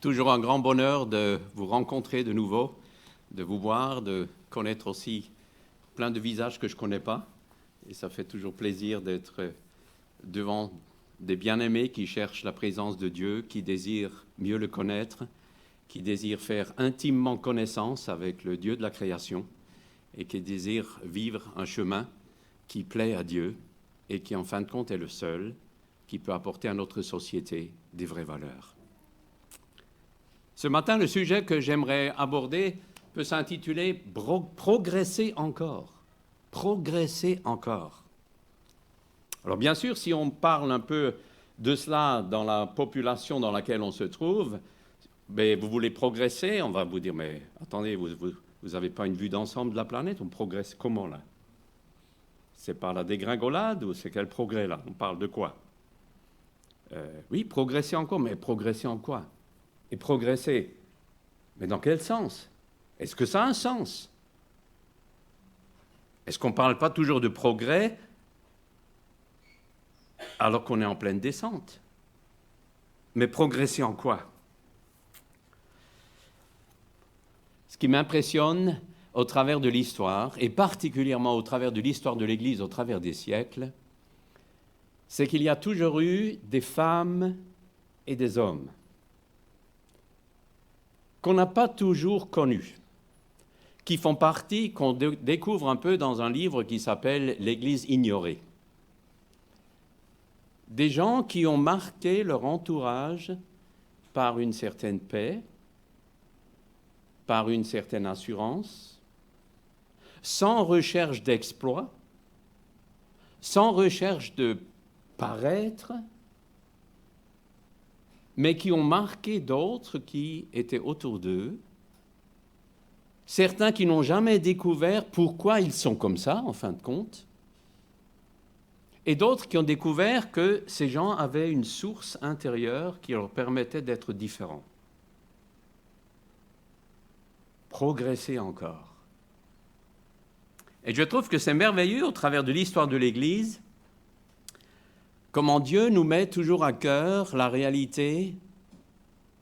Toujours un grand bonheur de vous rencontrer de nouveau, de vous voir, de connaître aussi plein de visages que je ne connais pas. Et ça fait toujours plaisir d'être devant des bien-aimés qui cherchent la présence de Dieu, qui désirent mieux le connaître, qui désirent faire intimement connaissance avec le Dieu de la création et qui désirent vivre un chemin qui plaît à Dieu et qui, en fin de compte, est le seul qui peut apporter à notre société des vraies valeurs. Ce matin, le sujet que j'aimerais aborder peut s'intituler « Progresser encore ». Progresser encore. Alors bien sûr, si on parle un peu de cela dans la population dans laquelle on se trouve, ben, vous voulez progresser, on va vous dire « mais attendez, vous n'avez pas une vue d'ensemble de la planète, on progresse comment là ?» C'est par la dégringolade ou c'est quel progrès là? On parle de quoi? Oui, progresser encore, mais progresser en quoi? Et progresser. Mais dans quel sens? Est-ce que ça a un sens? Est-ce qu'on ne parle pas toujours de progrès alors qu'on est en pleine descente? Mais progresser en quoi? Ce qui m'impressionne au travers de l'histoire, et particulièrement au travers de l'histoire de l'Église au travers des siècles, c'est qu'il y a toujours eu des femmes et des hommes qu'on n'a pas toujours connus, qui font partie, qu'on découvre un peu dans un livre qui s'appelle « L'Église ignorée ». Des gens qui ont marqué leur entourage par une certaine paix, par une certaine assurance, sans recherche d'exploit, sans recherche de paraître, mais qui ont marqué d'autres qui étaient autour d'eux, certains qui n'ont jamais découvert pourquoi ils sont comme ça, en fin de compte, et d'autres qui ont découvert que ces gens avaient une source intérieure qui leur permettait d'être différents. Progresser encore. Et je trouve que c'est merveilleux au travers de l'histoire de l'Église, comment Dieu nous met toujours à cœur la réalité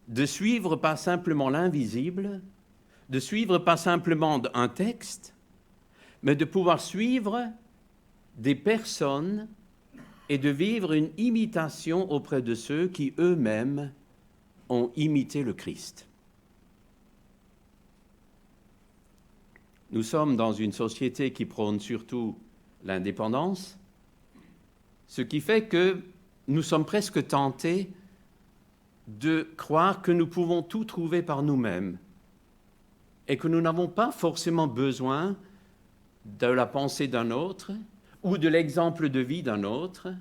de suivre pas simplement l'invisible, de suivre pas simplement un texte, mais de pouvoir suivre des personnes et de vivre une imitation auprès de ceux qui eux-mêmes ont imité le Christ. Nous sommes dans une société qui prône surtout l'indépendance, ce qui fait que nous sommes presque tentés de croire que nous pouvons tout trouver par nous-mêmes et que nous n'avons pas forcément besoin de la pensée d'un autre ou de l'exemple de vie d'un autre,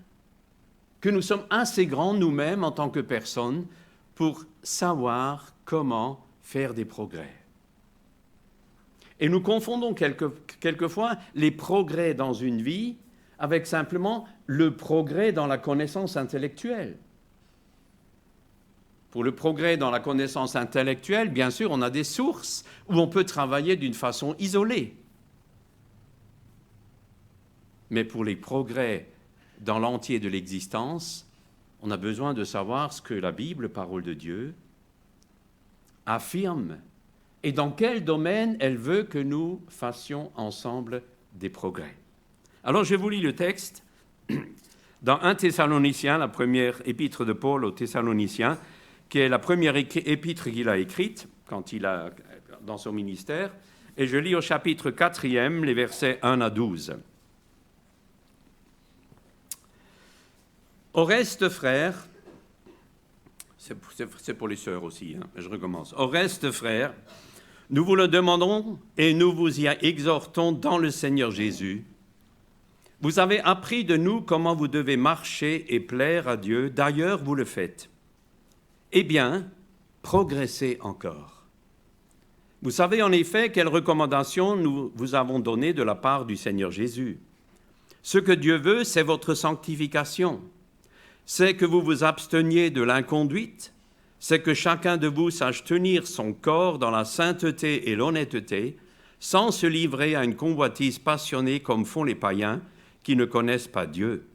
que nous sommes assez grands nous-mêmes en tant que personnes pour savoir comment faire des progrès. Et nous confondons quelquefois les progrès dans une vie avec simplement le progrès dans la connaissance intellectuelle. Pour le progrès dans la connaissance intellectuelle, bien sûr, on a des sources où on peut travailler d'une façon isolée. Mais pour les progrès dans l'entier de l'existence, on a besoin de savoir ce que la Bible, parole de Dieu, affirme et dans quel domaine elle veut que nous fassions ensemble des progrès. Alors, je vous lis le texte dans 1 Thessaloniciens, la première épître de Paul aux Thessaloniciens, qui est la première épître qu'il a écrite quand il a dans son ministère. Et je lis au chapitre 4e, les versets 1 à 12. Au reste, frères, c'est pour les sœurs aussi, hein, je recommence. Au reste, frères, nous vous le demandons et nous vous y exhortons dans le Seigneur Jésus. Vous avez appris de nous comment vous devez marcher et plaire à Dieu. D'ailleurs, vous le faites. Eh bien, progressez encore. Vous savez en effet quelles recommandations nous vous avons données de la part du Seigneur Jésus. Ce que Dieu veut, c'est votre sanctification. C'est que vous vous absteniez de l'inconduite. C'est que chacun de vous sache tenir son corps dans la sainteté et l'honnêteté, sans se livrer à une convoitise passionnée comme font les païens, qui ne connaissent pas Dieu.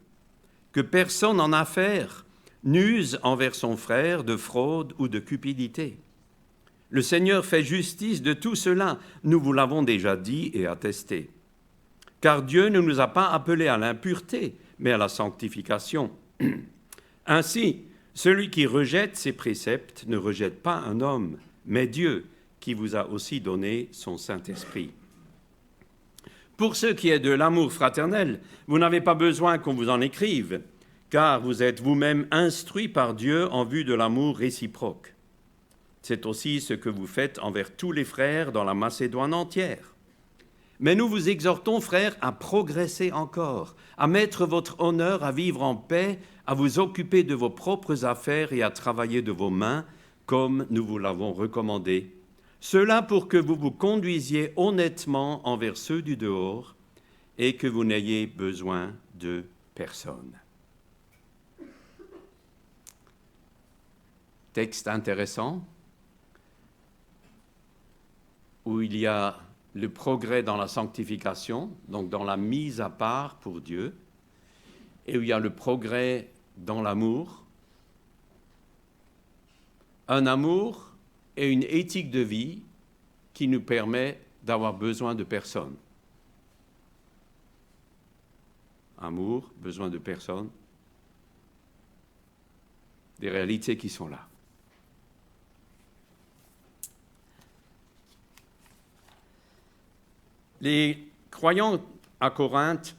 Que personne en affaire n'use envers son frère de fraude ou de cupidité. Le Seigneur fait justice de tout cela, nous vous l'avons déjà dit et attesté. Car Dieu ne nous a pas appelés à l'impureté, mais à la sanctification. Ainsi, celui qui rejette ses préceptes ne rejette pas un homme, mais Dieu, qui vous a aussi donné son Saint-Esprit. Pour ce qui est de l'amour fraternel, vous n'avez pas besoin qu'on vous en écrive, car vous êtes vous-même instruits par Dieu en vue de l'amour réciproque. C'est aussi ce que vous faites envers tous les frères dans la Macédoine entière. Mais nous vous exhortons, frères, à progresser encore, à mettre votre honneur à vivre en paix, à vous occuper de vos propres affaires et à travailler de vos mains, comme nous vous l'avons recommandé. Cela pour que vous vous conduisiez honnêtement envers ceux du dehors et que vous n'ayez besoin de personne. Texte intéressant, où il y a le progrès dans la sanctification, donc dans la mise à part pour Dieu, et où il y a le progrès dans l'amour, un amour et une éthique de vie qui nous permet d'avoir besoin de personne. Amour, besoin de personne, des réalités qui sont là. Les croyants à Corinthe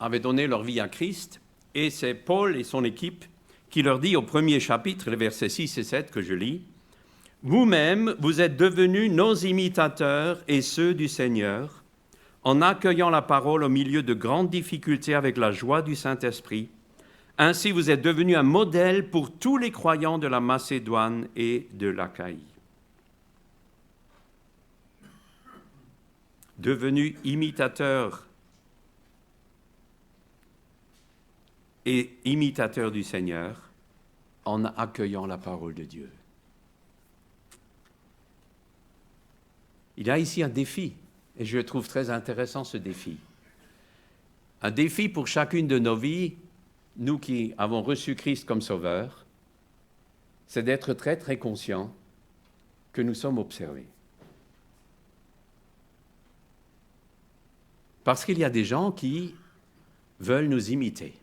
avaient donné leur vie à Christ, et c'est Paul et son équipe qui leur dit au premier chapitre, les versets 6 et 7 que je lis, « Vous-même, vous êtes devenus nos imitateurs et ceux du Seigneur, en accueillant la parole au milieu de grandes difficultés avec la joie du Saint-Esprit. Ainsi, vous êtes devenus un modèle pour tous les croyants de la Macédoine et de l'Achaïe. » Devenus imitateurs et imitateurs du Seigneur en accueillant la parole de Dieu. Il y a ici un défi, et je trouve très intéressant ce défi. Un défi pour chacune de nos vies, nous qui avons reçu Christ comme Sauveur, c'est d'être très très conscients que nous sommes observés. Parce qu'il y a des gens qui veulent nous imiter.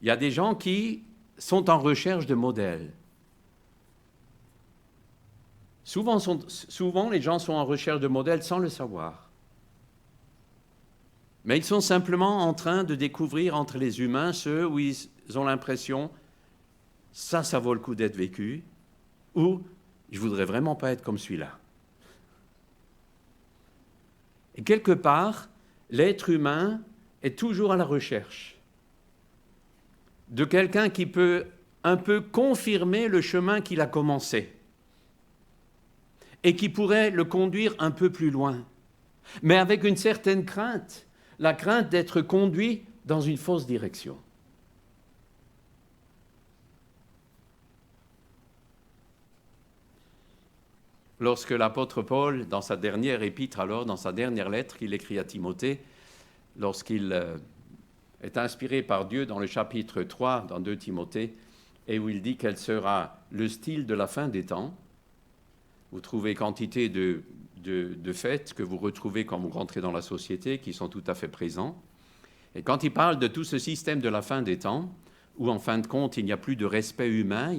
Il y a des gens qui sont en recherche de modèles. Souvent, les gens sont en recherche de modèles sans le savoir. Mais ils sont simplement en train de découvrir entre les humains ceux où ils ont l'impression « ça vaut le coup d'être vécu » ou « je ne voudrais vraiment pas être comme celui-là ». Et quelque part, l'être humain est toujours à la recherche de quelqu'un qui peut un peu confirmer le chemin qu'il a commencé et qui pourrait le conduire un peu plus loin, mais avec une certaine crainte, la crainte d'être conduit dans une fausse direction. Lorsque l'apôtre Paul, dans sa dernière épître, alors dans sa dernière lettre qu'il écrit à Timothée, lorsqu'il est inspiré par Dieu dans le chapitre 3, dans 2 Timothée, et où il dit quel sera le style de la fin des temps, vous trouvez quantité de faits que vous retrouvez quand vous rentrez dans la société, qui sont tout à fait présents. Et quand il parle de tout ce système de la fin des temps, où en fin de compte, il n'y a plus de respect humain,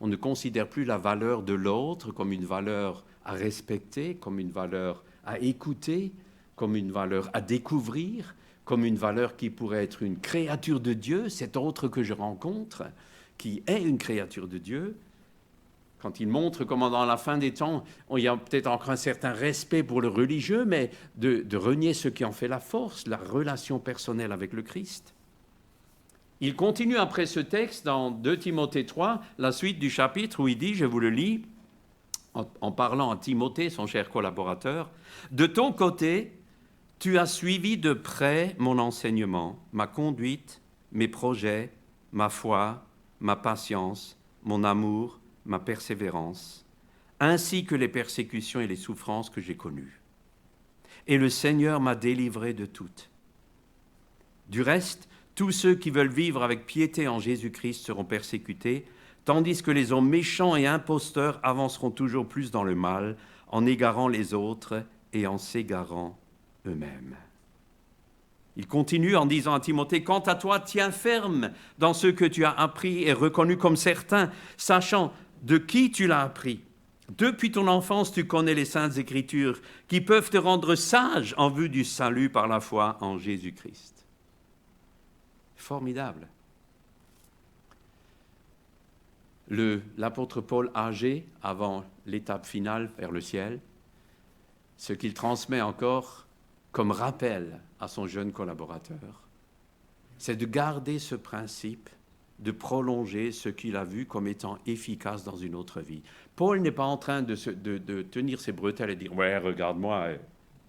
on ne considère plus la valeur de l'autre comme une valeur à respecter, comme une valeur à écouter, comme une valeur à découvrir, comme une valeur qui pourrait être une créature de Dieu, cet autre que je rencontre, qui est une créature de Dieu. Quand il montre comment dans la fin des temps, il y a peut-être encore un certain respect pour le religieux, mais de renier ce qui en fait la force, la relation personnelle avec le Christ. Il continue après ce texte dans 2 Timothée 3, la suite du chapitre où il dit, je vous le lis, en parlant à Timothée, son cher collaborateur, « De ton côté, tu as suivi de près mon enseignement, ma conduite, mes projets, ma foi, ma patience, mon amour, ma persévérance, ainsi que les persécutions et les souffrances que j'ai connues. Et le Seigneur m'a délivré de toutes. Du reste, tous ceux qui veulent vivre avec piété en Jésus-Christ seront persécutés, tandis que les hommes méchants et imposteurs avanceront toujours plus dans le mal, en égarant les autres et en s'égarant eux-mêmes. Il continue en disant à Timothée, « Quant à toi, tiens ferme dans ce que tu as appris et reconnu comme certain, sachant de qui tu l'as appris. Depuis ton enfance, tu connais les saintes Écritures qui peuvent te rendre sage en vue du salut par la foi en Jésus-Christ. » Formidable. L'apôtre Paul âgé, avant l'étape finale vers le ciel, ce qu'il transmet encore comme rappel à son jeune collaborateur, c'est de garder ce principe, de prolonger ce qu'il a vu comme étant efficace dans une autre vie. Paul n'est pas en train de tenir ses bretelles et dire « Ouais, regarde-moi,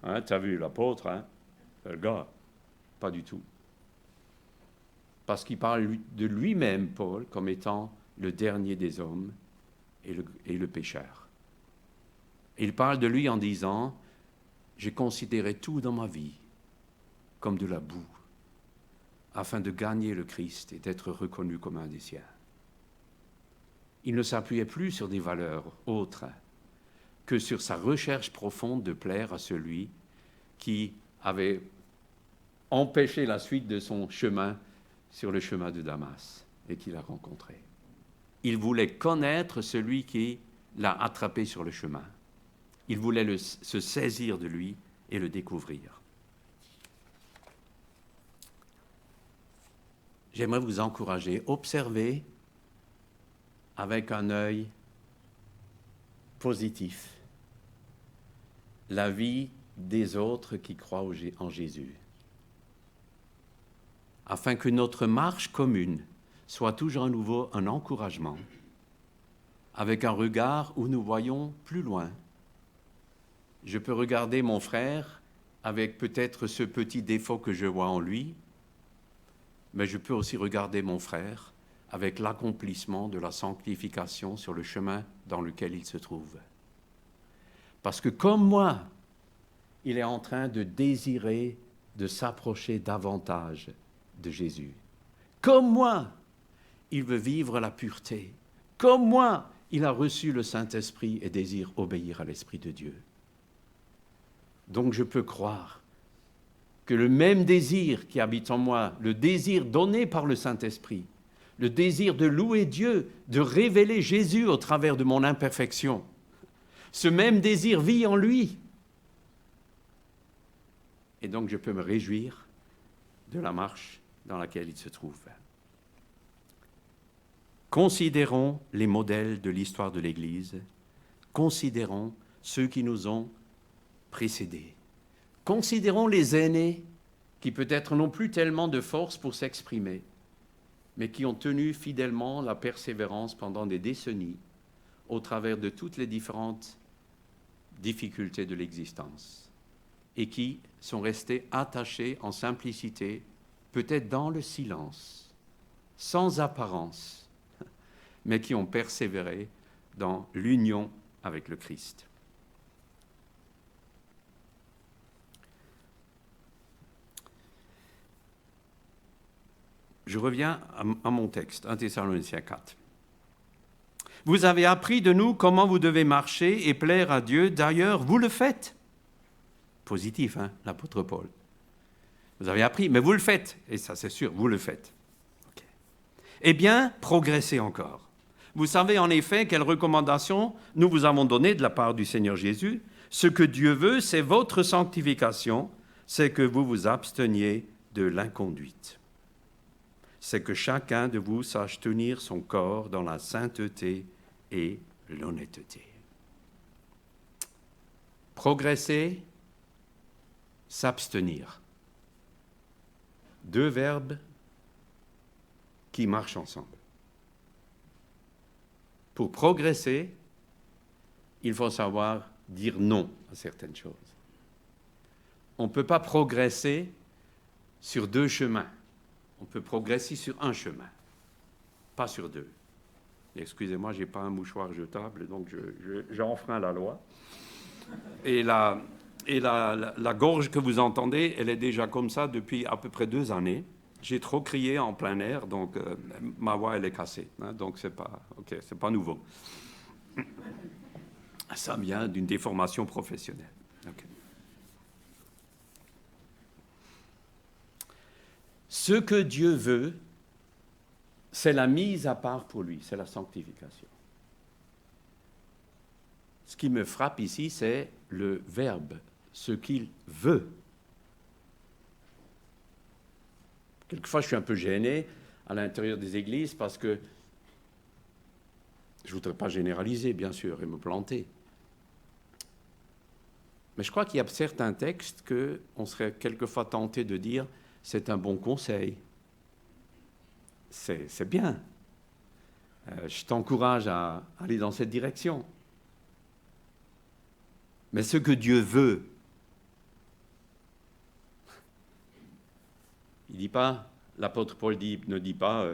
hein, t'as vu l'apôtre, hein, le gars ?» Pas du tout. Parce qu'il parle de lui-même, Paul, comme étant le dernier des hommes et le pécheur. Il parle de lui en disant « J'ai considéré tout dans ma vie comme de la boue, afin de gagner le Christ et d'être reconnu comme un des siens. » Il ne s'appuyait plus sur des valeurs autres que sur sa recherche profonde de plaire à celui qui avait empêché la suite de son chemin sur le chemin de Damas et qu'il a rencontré. Il voulait connaître celui qui l'a attrapé sur le chemin. Il voulait se saisir de lui et le découvrir. J'aimerais vous encourager, observez avec un œil positif la vie des autres qui croient en Jésus, afin que notre marche commune soit toujours à nouveau un encouragement, avec un regard où nous voyons plus loin. Je peux regarder mon frère avec peut-être ce petit défaut que je vois en lui, mais je peux aussi regarder mon frère avec l'accomplissement de la sanctification sur le chemin dans lequel il se trouve. Parce que comme moi, il est en train de désirer de s'approcher davantage de Jésus. Comme moi, il veut vivre la pureté. Comme moi, il a reçu le Saint-Esprit et désire obéir à l'Esprit de Dieu. Donc je peux croire que le même désir qui habite en moi, le désir donné par le Saint-Esprit, le désir de louer Dieu, de révéler Jésus au travers de mon imperfection, ce même désir vit en lui. Et donc je peux me réjouir de la marche dans laquelle il se trouve. Considérons les modèles de l'histoire de l'Église, considérons ceux qui nous ont précédés, considérons les aînés qui peut-être n'ont plus tellement de force pour s'exprimer, mais qui ont tenu fidèlement la persévérance pendant des décennies au travers de toutes les différentes difficultés de l'existence et qui sont restés attachés en simplicité, peut-être dans le silence, sans apparence, mais qui ont persévéré dans l'union avec le Christ. Je reviens à mon texte, 1 Thessaloniciens 4. Vous avez appris de nous comment vous devez marcher et plaire à Dieu. D'ailleurs, vous le faites. Positif, hein, l'apôtre Paul. Vous avez appris, mais vous le faites. Et ça, c'est sûr, vous le faites. Okay. Eh bien, progressez encore. Vous savez en effet quelles recommandations nous vous avons données de la part du Seigneur Jésus. Ce que Dieu veut, c'est votre sanctification, c'est que vous vous absteniez de l'inconduite. C'est que chacun de vous sache tenir son corps dans la sainteté et l'honnêteté. Progresser, s'abstenir. Deux verbes qui marchent ensemble. Pour progresser, il faut savoir dire non à certaines choses. On ne peut pas progresser sur deux chemins. On peut progresser sur un chemin, pas sur deux. Excusez-moi, je n'ai pas un mouchoir jetable, donc j'enfreins la loi. Et Et la gorge que vous entendez, elle est déjà comme ça depuis à peu près 2 années. J'ai trop crié en plein air, donc ma voix, elle est cassée. Hein, donc, c'est pas nouveau. Ça vient d'une déformation professionnelle. Okay. Ce que Dieu veut, c'est la mise à part pour lui, c'est la sanctification. Ce qui me frappe ici, c'est le verbe, ce qu'il veut. Quelquefois, je suis un peu gêné à l'intérieur des églises parce que je ne voudrais pas généraliser, bien sûr, et me planter. Mais je crois qu'il y a certains textes qu'on serait quelquefois tenté de dire « c'est un bon conseil ». C'est bien. Je t'encourage à aller dans cette direction. Mais ce que Dieu veut, il dit pas, l'apôtre Paul ne dit pas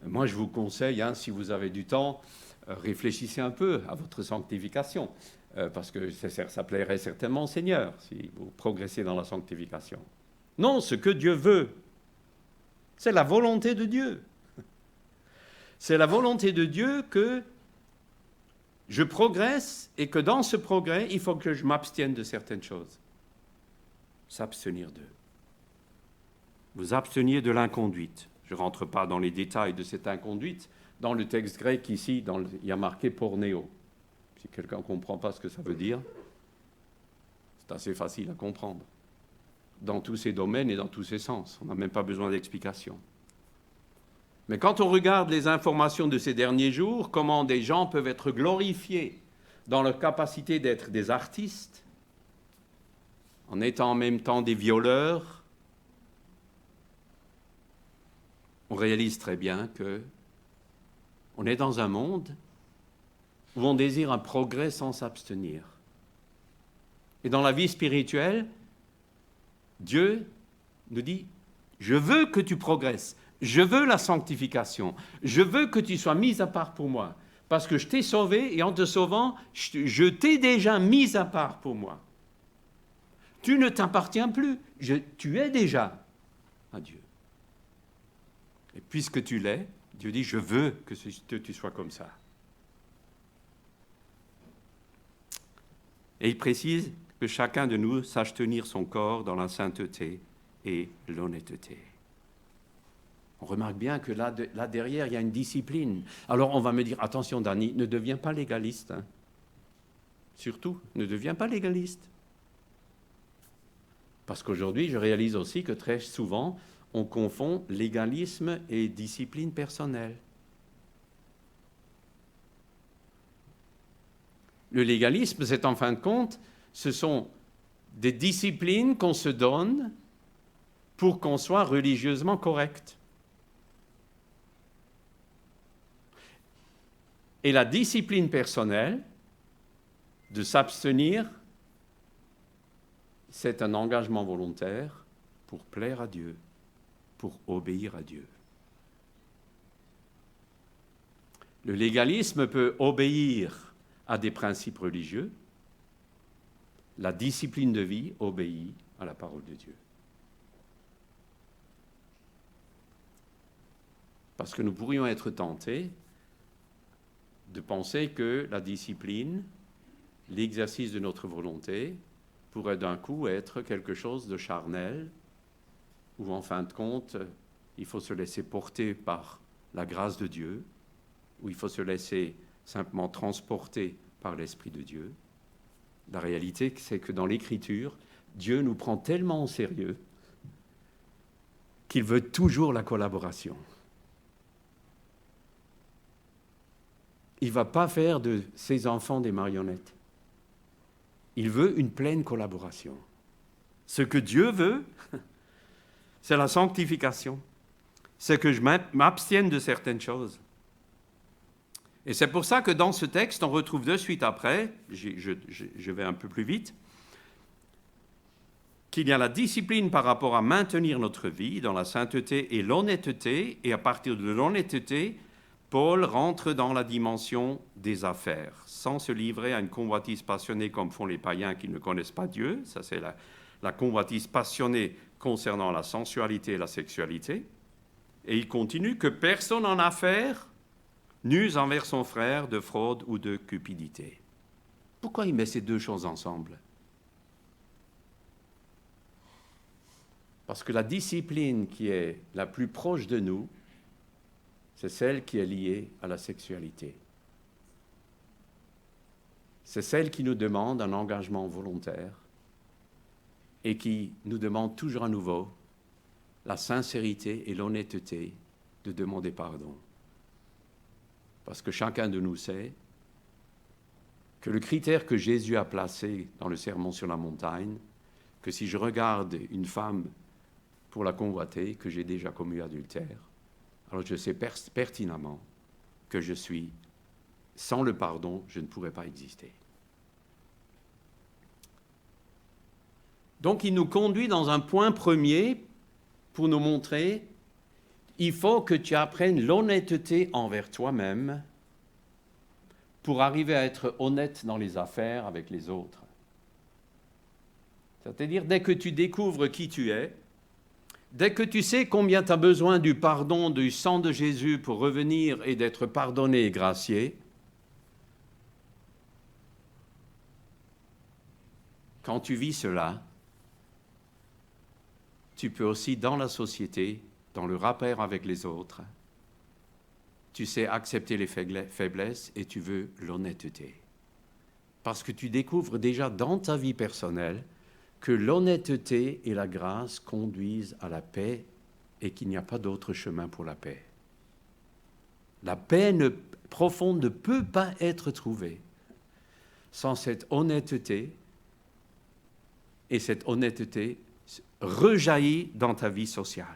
moi je vous conseille, hein, si vous avez du temps, réfléchissez un peu à votre sanctification, parce que ça plairait certainement au Seigneur si vous progressez dans la sanctification. Non, ce que Dieu veut, c'est la volonté de Dieu. C'est la volonté de Dieu que je progresse et que dans ce progrès, il faut que je m'abstienne de certaines choses. S'abstenir d'eux. Vous absteniez de l'inconduite. Je ne rentre pas dans les détails de cette inconduite. Dans le texte grec ici, il y a marqué pornéo. Si quelqu'un ne comprend pas ce que ça veut dire, c'est assez facile à comprendre. Dans tous ces domaines et dans tous ces sens. On n'a même pas besoin d'explication. Mais quand on regarde les informations de ces derniers jours, comment des gens peuvent être glorifiés dans leur capacité d'être des artistes, en étant en même temps des violeurs, on réalise très bien qu'on est dans un monde où on désire un progrès sans s'abstenir. Et dans la vie spirituelle, Dieu nous dit « Je veux que tu progresses, je veux la sanctification, je veux que tu sois mis à part pour moi, parce que je t'ai sauvé et en te sauvant, je t'ai déjà mis à part pour moi. Tu ne t'appartiens plus, tu es déjà à Dieu. Et puisque tu l'es, Dieu dit, je veux que tu sois comme ça. » Et il précise que chacun de nous sache tenir son corps dans la sainteté et l'honnêteté. On remarque bien que là derrière, il y a une discipline. Alors on va me dire, attention Dany, ne deviens pas légaliste. Hein. Surtout, ne deviens pas légaliste. Parce qu'aujourd'hui, je réalise aussi que très souvent, on confond légalisme et discipline personnelle. Le légalisme, c'est en fin de compte, ce sont des disciplines qu'on se donne pour qu'on soit religieusement correct. Et la discipline personnelle, de s'abstenir, c'est un engagement volontaire pour plaire à Dieu, pour obéir à Dieu. Le légalisme peut obéir à des principes religieux. La discipline de vie obéit à la parole de Dieu. Parce que nous pourrions être tentés de penser que la discipline, l'exercice de notre volonté, pourrait d'un coup être quelque chose de charnel, où en fin de compte, il faut se laisser porter par la grâce de Dieu, où il faut se laisser simplement transporter par l'Esprit de Dieu. La réalité, c'est que dans l'Écriture, Dieu nous prend tellement au sérieux qu'il veut toujours la collaboration. Il ne va pas faire de ses enfants des marionnettes. Il veut une pleine collaboration. Ce que Dieu veut, c'est la sanctification. C'est que je m'abstienne de certaines choses. Et c'est pour ça que dans ce texte, on retrouve de suite après, je vais un peu plus vite, qu'il y a la discipline par rapport à maintenir notre vie dans la sainteté et l'honnêteté, et à partir de l'honnêteté, Paul rentre dans la dimension des affaires, sans se livrer à une convoitise passionnée comme font les païens qui ne connaissent pas Dieu. Ça, c'est la convoitise passionnée concernant la sensualité et la sexualité. Et il continue que personne en affaires n'use envers son frère de fraude ou de cupidité. Pourquoi il met ces deux choses ensemble? Parce que la discipline qui est la plus proche de nous, c'est celle qui est liée à la sexualité. C'est celle qui nous demande un engagement volontaire et qui nous demande toujours à nouveau la sincérité et l'honnêteté de demander pardon. Parce que chacun de nous sait que le critère que Jésus a placé dans le Sermon sur la montagne, que si je regarde une femme pour la convoiter, que j'ai déjà commis adultère, alors je sais pertinemment que je suis, sans le pardon, je ne pourrais pas exister. Donc il nous conduit dans un point premier pour nous montrer, il faut que tu apprennes l'honnêteté envers toi-même pour arriver à être honnête dans les affaires avec les autres. C'est-à-dire, dès que tu découvres qui tu es, dès que tu sais combien tu as besoin du pardon, du sang de Jésus pour revenir et d'être pardonné et gracié, quand tu vis cela, tu peux aussi, dans la société, dans le rapport avec les autres, tu sais accepter les faiblesses et tu veux l'honnêteté. Parce que tu découvres déjà dans ta vie personnelle que l'honnêteté et la grâce conduisent à la paix et qu'il n'y a pas d'autre chemin pour la paix. La paix profonde ne peut pas être trouvée sans cette honnêteté, et cette honnêteté rejaillit dans ta vie sociale.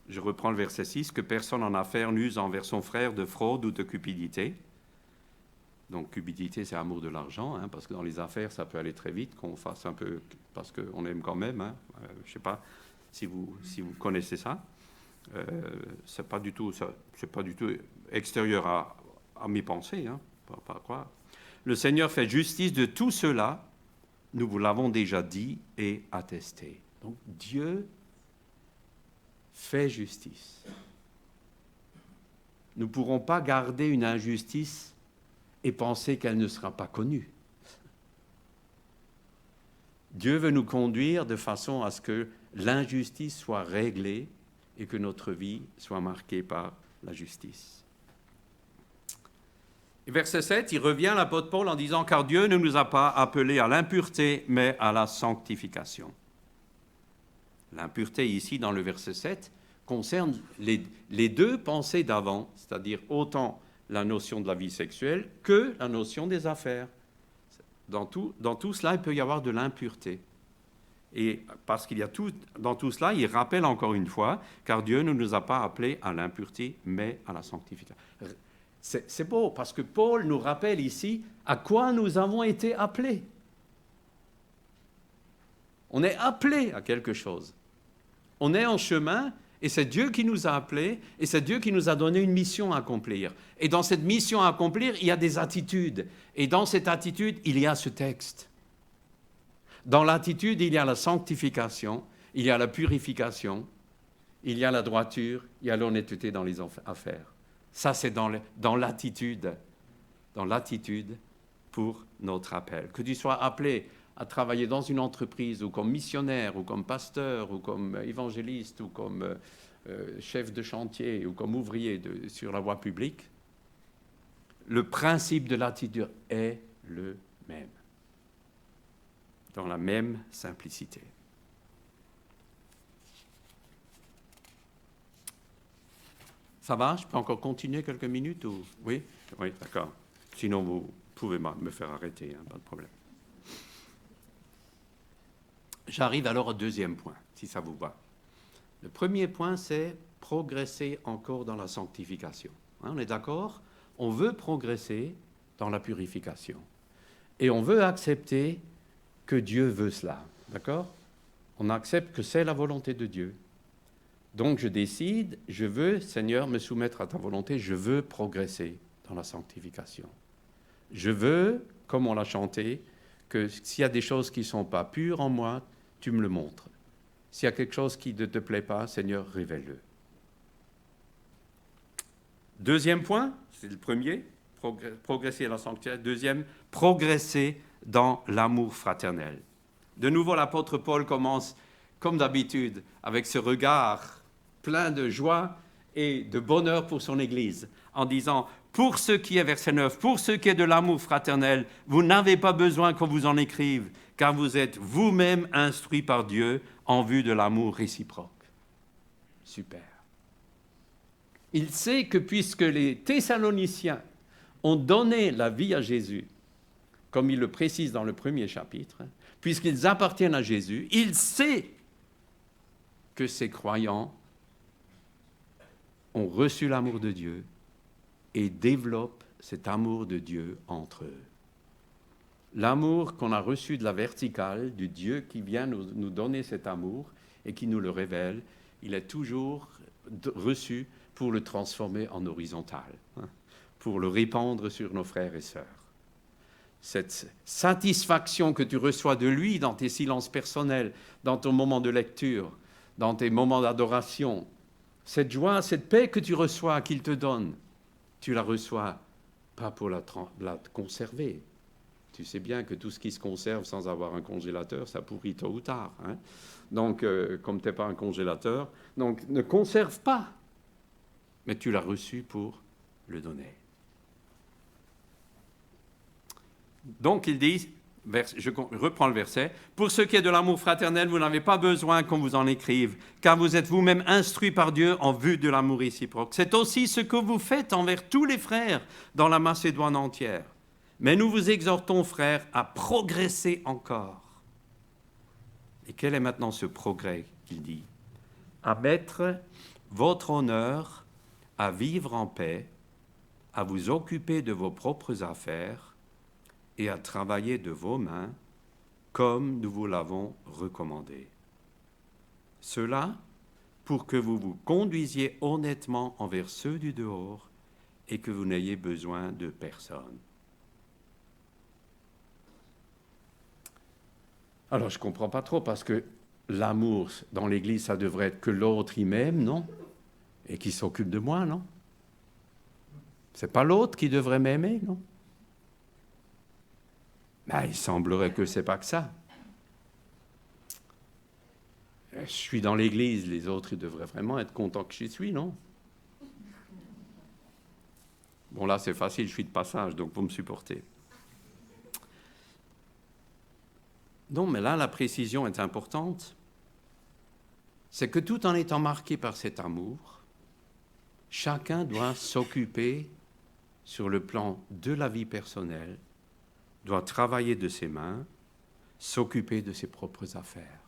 Je reprends le verset 6, que personne en affaires n'use envers son frère de fraude ou de cupidité. Donc, cupidité, c'est amour de l'argent, hein, parce que dans les affaires, ça peut aller très vite, qu'on fasse un peu, parce qu'on aime quand même. Hein, je ne sais pas si vous connaissez ça. C'est pas du tout extérieur à mes pensées, hein, pas croire. Le Seigneur fait justice de tout cela, nous vous l'avons déjà dit et attesté. Donc, Dieu fait justice. Nous ne pourrons pas garder une injustice et penser qu'elle ne sera pas connue. Dieu veut nous conduire de façon à ce que l'injustice soit réglée et que notre vie soit marquée par la justice. Et verset 7, il revient, l'apôtre Paul, en disant « Car Dieu ne nous a pas appelés à l'impureté, mais à la sanctification ». L'impureté ici, dans le verset 7, concerne les deux pensées d'avant, c'est-à-dire autant la notion de la vie sexuelle que la notion des affaires. Dans tout cela, il peut y avoir de l'impureté. Et parce qu'il y a tout, dans tout cela, il rappelle encore une fois, car Dieu ne nous a pas appelés à l'impureté, mais à la sanctification. C'est beau, parce que Paul nous rappelle ici à quoi nous avons été appelés. On est appelés à quelque chose. On est en chemin, et c'est Dieu qui nous a appelés, et c'est Dieu qui nous a donné une mission à accomplir. Et dans cette mission à accomplir, il y a des attitudes. Et dans cette attitude, il y a ce texte. Dans l'attitude, il y a la sanctification, il y a la purification, il y a la droiture, il y a l'honnêteté dans les affaires. Ça, c'est dans l'attitude pour notre appel. Que tu sois appelé à travailler dans une entreprise, ou comme missionnaire, ou comme pasteur, ou comme évangéliste, ou comme chef de chantier, ou comme ouvrier sur la voie publique, le principe de l'attitude est le même, dans la même simplicité. Ça va? Je peux encore continuer quelques minutes ou... Oui, d'accord. Sinon, vous pouvez me faire arrêter, hein, pas de problème. J'arrive alors au deuxième point, si ça vous va. Le premier point, c'est progresser encore dans la sanctification. Hein, on est d'accord? On veut progresser dans la purification. Et on veut accepter que Dieu veut cela. D'accord? On accepte que c'est la volonté de Dieu. Donc je décide, je veux, Seigneur, me soumettre à ta volonté, je veux progresser dans la sanctification. Je veux, comme on l'a chanté, que s'il y a des choses qui ne sont pas pures en moi, tu me le montres. S'il y a quelque chose qui ne te plaît pas, Seigneur, révèle-le. Deuxième point, c'est le premier, progresser dans la sanctification. Deuxième, progresser dans l'amour fraternel. De nouveau, l'apôtre Paul commence, comme d'habitude, avec ce regard plein de joie et de bonheur pour son Église, en disant, pour ce qui est, verset 9, pour ce qui est de l'amour fraternel, vous n'avez pas besoin qu'on vous en écrive, car vous êtes vous-même instruits par Dieu en vue de l'amour réciproque. Super. Il sait que puisque les Thessaloniciens ont donné la vie à Jésus, comme il le précise dans le premier chapitre, puisqu'ils appartiennent à Jésus, il sait que ces croyants ont reçu l'amour de Dieu et développent cet amour de Dieu entre eux. L'amour qu'on a reçu de la verticale, du Dieu qui vient nous donner cet amour et qui nous le révèle, il est toujours reçu pour le transformer en horizontal, pour le répandre sur nos frères et sœurs. Cette satisfaction que tu reçois de lui dans tes silences personnels, dans ton moment de lecture, dans tes moments d'adoration, cette joie, cette paix que tu reçois, qu'il te donne, tu la reçois pas pour la conserver. Tu sais bien que tout ce qui se conserve sans avoir un congélateur, ça pourrit tôt ou tard. Donc, comme tu n'es pas un congélateur, donc ne conserve pas, mais tu l'as reçu pour le donner. Donc, il dit, je reprends le verset, « Pour ce qui est de l'amour fraternel, vous n'avez pas besoin qu'on vous en écrive, car vous êtes vous-même instruits par Dieu en vue de l'amour réciproque. C'est aussi ce que vous faites envers tous les frères dans la Macédoine entière. Mais nous vous exhortons, frères, à progresser encore. » Et quel est maintenant ce progrès qu'il dit ? À mettre votre honneur à vivre en paix, à vous occuper de vos propres affaires et à travailler de vos mains comme nous vous l'avons recommandé. Cela pour que vous vous conduisiez honnêtement envers ceux du dehors et que vous n'ayez besoin de personne. Alors, je ne comprends pas trop, parce que l'amour dans l'Église, ça devrait être que l'autre il m'aime, non ? Et qu'il s'occupe de moi, non ? C'est pas l'autre qui devrait m'aimer, non ? Ben, il semblerait que c'est pas que ça. Je suis dans l'Église, les autres, ils devraient vraiment être contents que j'y suis, non ? Bon, là, c'est facile, je suis de passage, donc vous me supportez. Non, mais là, la précision est importante. C'est que tout en étant marqué par cet amour, chacun doit s'occuper sur le plan de la vie personnelle, doit travailler de ses mains, s'occuper de ses propres affaires.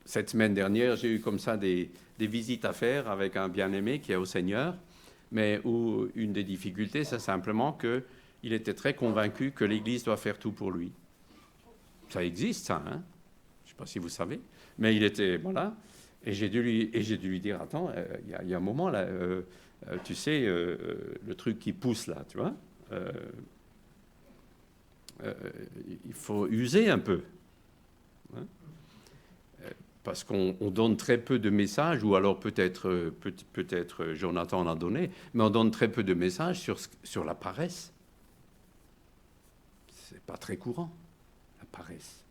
Cette semaine dernière, j'ai eu comme ça des visites à faire avec un bien-aimé qui est au Seigneur, mais où une des difficultés, c'est simplement qu'il était très convaincu que l'Église doit faire tout pour lui. Ça existe, ça, hein ? Je ne sais pas si vous savez, mais il était, voilà, et j'ai dû lui dire, attends, il y a un moment, là, tu sais, le truc qui pousse, là, tu vois, il faut user un peu, hein, parce qu'on donne très peu de messages, ou alors peut-être Jonathan en a donné, mais on donne très peu de messages sur la paresse. C'est pas très courant. Paresse.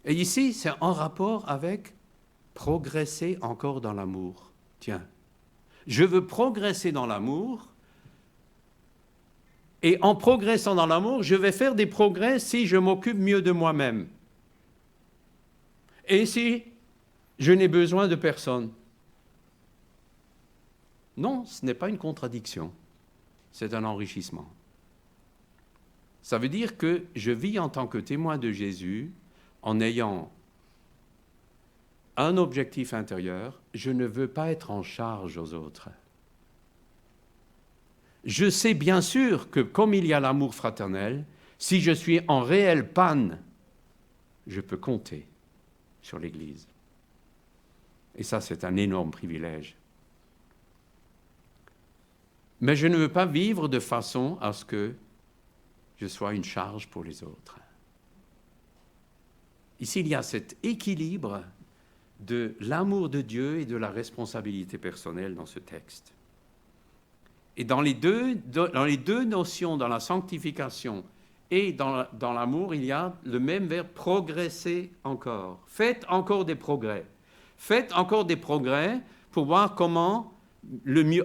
Et ici, c'est en rapport avec progresser encore dans l'amour. Tiens, je veux progresser dans l'amour, et en progressant dans l'amour, je vais faire des progrès si je m'occupe mieux de moi-même. Et si je n'ai besoin de personne. Non, ce n'est pas une contradiction, c'est un enrichissement. Ça veut dire que je vis en tant que témoin de Jésus en ayant un objectif intérieur. Je ne veux pas être en charge aux autres. Je sais bien sûr que comme il y a l'amour fraternel, si je suis en réelle panne, je peux compter sur l'Église. Et ça, c'est un énorme privilège. Mais je ne veux pas vivre de façon à ce que je sois une charge pour les autres. Ici, il y a cet équilibre de l'amour de Dieu et de la responsabilité personnelle dans ce texte. Et dans les deux notions, dans la sanctification et dans l'amour, il y a le même verbe « progresser encore ». Faites encore des progrès. Faites encore des progrès pour voir comment,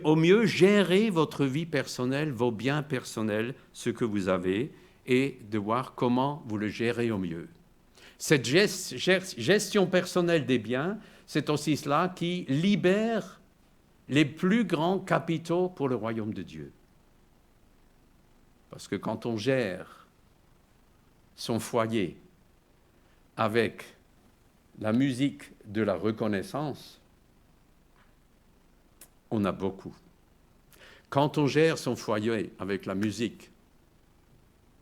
au mieux, gérer votre vie personnelle, vos biens personnels, ce que vous avez, et de voir comment vous le gérez au mieux. Cette gestion personnelle des biens, c'est aussi cela qui libère les plus grands capitaux pour le royaume de Dieu. Parce que quand on gère son foyer avec la musique de la reconnaissance, on a beaucoup. Quand on gère son foyer avec la musique,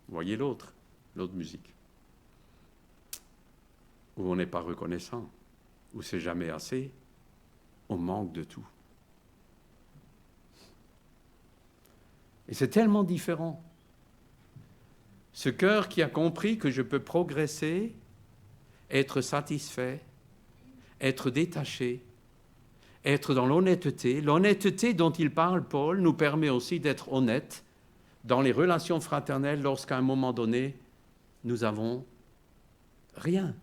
vous voyez l'autre musique, où on n'est pas reconnaissant, où c'est jamais assez, on manque de tout. Et c'est tellement différent. Ce cœur qui a compris que je peux progresser, être satisfait, être détaché, être dans l'honnêteté. L'honnêteté dont il parle, Paul, nous permet aussi d'être honnête dans les relations fraternelles lorsqu'à un moment donné, nous avons rien.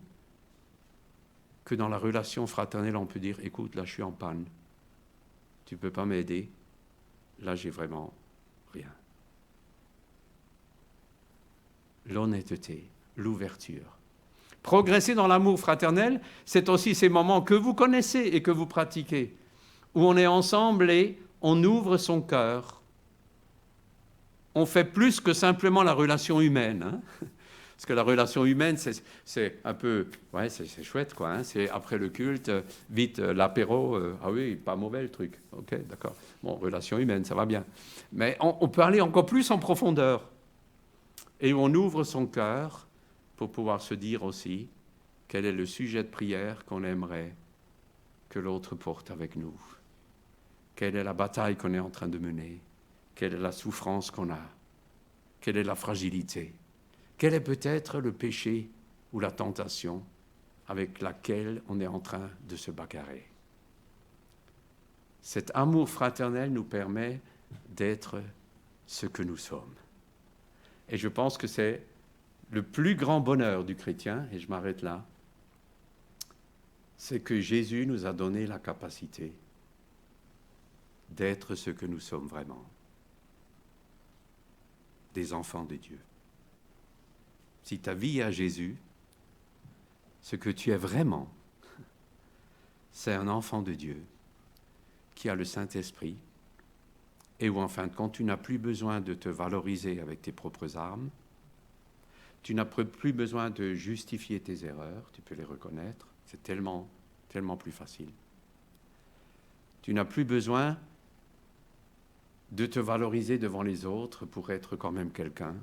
Que dans la relation fraternelle, on peut dire, écoute, là je suis en panne, tu ne peux pas m'aider, là j'ai vraiment rien. L'honnêteté, l'ouverture. Progresser dans l'amour fraternel, c'est aussi ces moments que vous connaissez et que vous pratiquez, où on est ensemble et on ouvre son cœur. On fait plus que simplement la relation humaine, hein. Parce que la relation humaine, c'est un peu... Ouais, c'est chouette, quoi. Hein. C'est après le culte, vite, l'apéro. Ah oui, pas mauvais le truc. OK, d'accord. Bon, relation humaine, ça va bien. Mais on peut aller encore plus en profondeur. Et on ouvre son cœur pour pouvoir se dire aussi quel est le sujet de prière qu'on aimerait que l'autre porte avec nous. Quelle est la bataille qu'on est en train de mener. Quelle est la souffrance qu'on a. Quelle est la fragilité. Quel est peut-être le péché ou la tentation avec laquelle on est en train de se bagarrer. Cet amour fraternel nous permet d'être ce que nous sommes. Et je pense que c'est le plus grand bonheur du chrétien, et je m'arrête là, c'est que Jésus nous a donné la capacité d'être ce que nous sommes vraiment, des enfants de Dieu. Si ta vie est à Jésus, ce que tu es vraiment, c'est un enfant de Dieu qui a le Saint-Esprit et où, en fin de compte, tu n'as plus besoin de te valoriser avec tes propres armes, tu n'as plus besoin de justifier tes erreurs, tu peux les reconnaître, c'est tellement plus facile. Tu n'as plus besoin de te valoriser devant les autres pour être quand même quelqu'un.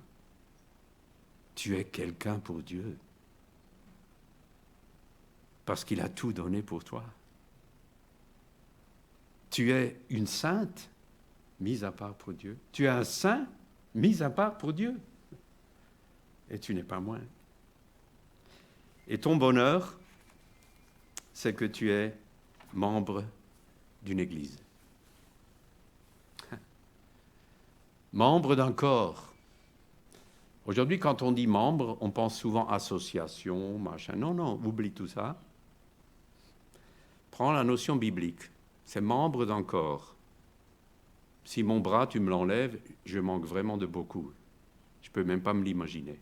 Tu es quelqu'un pour Dieu. Parce qu'il a tout donné pour toi. Tu es une sainte mise à part pour Dieu. Tu es un saint mis à part pour Dieu. Et tu n'es pas moins. Et ton bonheur, c'est que tu es membre d'une église. Membre d'un corps. Aujourd'hui, quand on dit membre, on pense souvent association, machin. Non, oublie tout ça. Prends la notion biblique. C'est membre d'un corps. Si mon bras, tu me l'enlèves, je manque vraiment de beaucoup. Je ne peux même pas me l'imaginer.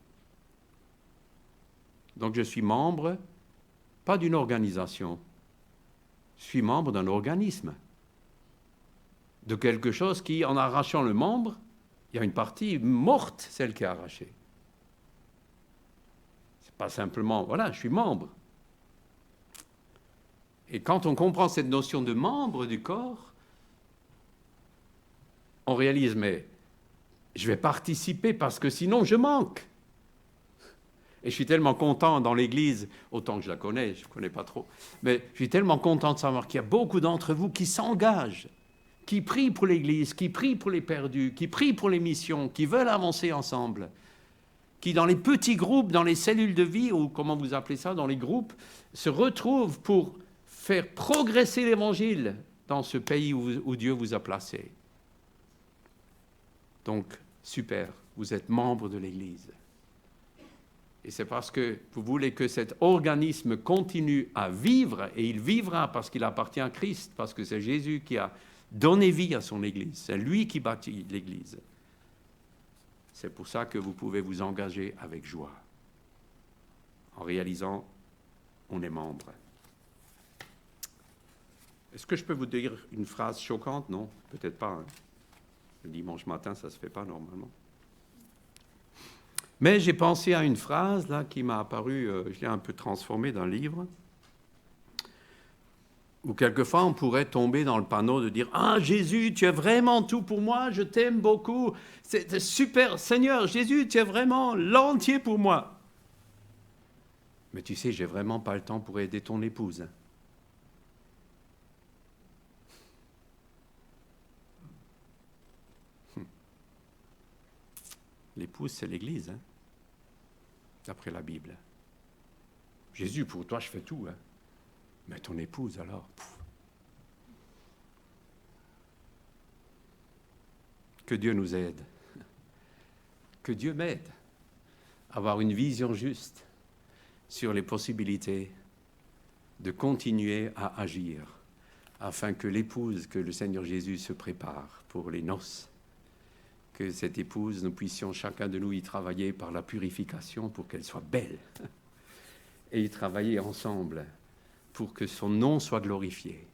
Donc je suis membre, pas d'une organisation. Je suis membre d'un organisme. De quelque chose qui, en arrachant le membre, il y a une partie morte, celle qui est arrachée. C'est pas simplement, voilà, je suis membre. Et quand on comprend cette notion de membre du corps, on réalise, mais je vais participer parce que sinon je manque. Et je suis tellement content dans l'Église, autant que je la connais, je ne connais pas trop, mais je suis tellement content de savoir qu'il y a beaucoup d'entre vous qui s'engagent, qui prient pour l'Église, qui prient pour les perdus, qui prient pour les missions, qui veulent avancer ensemble, qui dans les petits groupes, dans les cellules de vie, ou comment vous appelez ça, dans les groupes, se retrouvent pour faire progresser l'Évangile dans ce pays où Dieu vous a placé. Donc, super, vous êtes membre de l'Église. Et c'est parce que vous voulez que cet organisme continue à vivre, et il vivra parce qu'il appartient à Christ, parce que c'est Jésus qui a donné vie à son Église. C'est lui qui bâtit l'Église. C'est pour ça que vous pouvez vous engager avec joie, en réalisant on est membre. Est-ce que je peux vous dire une phrase choquante? Non, peut-être pas. Hein. Le dimanche matin, ça ne se fait pas normalement. Mais j'ai pensé à une phrase là, qui m'a apparu, je l'ai un peu transformée dans le livre, où quelquefois on pourrait tomber dans le panneau de dire « Ah Jésus, tu es vraiment tout pour moi, je t'aime beaucoup, c'est super, Seigneur, Jésus, tu es vraiment l'entier pour moi. » Mais tu sais, j'ai vraiment pas le temps pour aider ton épouse. L'épouse, c'est l'Église, hein, d'après la Bible. Jésus, pour toi, je fais tout. Hein. Mais ton épouse, alors Que Dieu nous aide. Que Dieu m'aide à avoir une vision juste sur les possibilités de continuer à agir afin que l'épouse, que le Seigneur Jésus se prépare pour les noces, que cette épouse, nous puissions chacun de nous y travailler par la purification pour qu'elle soit belle et y travailler ensemble pour que son nom soit glorifié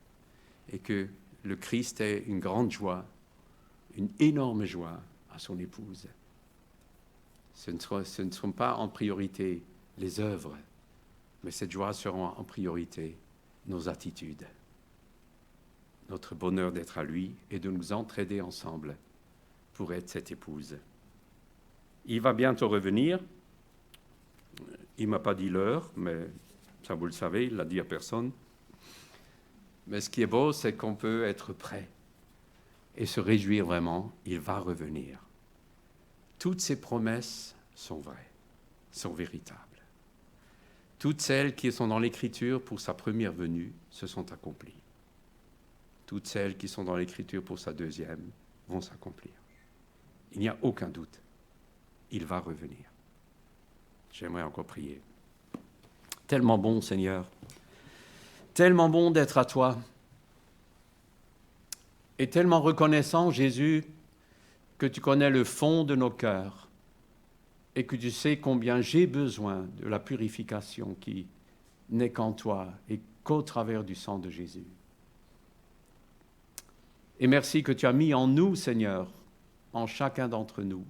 et que le Christ ait une grande joie, une énorme joie à son épouse. Ce ne seront pas en priorité les œuvres, mais cette joie sera en priorité nos attitudes, notre bonheur d'être à lui et de nous entraider ensemble pour être cette épouse. Il va bientôt revenir. Il ne m'a pas dit l'heure, mais ça vous le savez, il ne l'a dit à personne. Mais ce qui est beau, c'est qu'on peut être prêt et se réjouir vraiment, il va revenir. Toutes ces promesses sont vraies, sont véritables. Toutes celles qui sont dans l'Écriture pour sa première venue se sont accomplies. Toutes celles qui sont dans l'Écriture pour sa deuxième vont s'accomplir. Il n'y a aucun doute. Il va revenir. J'aimerais encore prier. Tellement bon, Seigneur. Tellement bon d'être à toi. Et tellement reconnaissant, Jésus, que tu connais le fond de nos cœurs et que tu sais combien j'ai besoin de la purification qui n'est qu'en toi et qu'au travers du sang de Jésus. Et merci que tu as mis en nous, Seigneur, en chacun d'entre nous,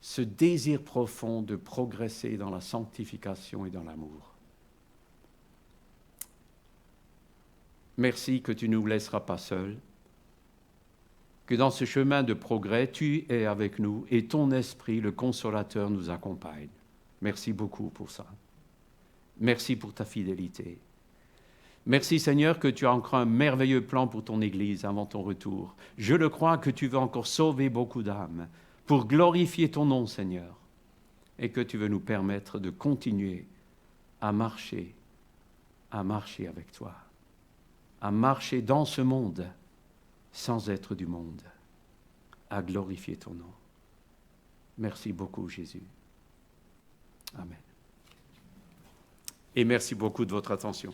ce désir profond de progresser dans la sanctification et dans l'amour. Merci que tu ne nous laisseras pas seuls, que dans ce chemin de progrès, tu es avec nous et ton esprit, le consolateur, nous accompagne. Merci beaucoup pour ça. Merci pour ta fidélité. Merci Seigneur que tu as encore un merveilleux plan pour ton Église avant ton retour. Je le crois que tu veux encore sauver beaucoup d'âmes pour glorifier ton nom Seigneur et que tu veux nous permettre de continuer à marcher avec toi, à marcher dans ce monde sans être du monde, à glorifier ton nom. Merci beaucoup Jésus. Amen. Et merci beaucoup de votre attention.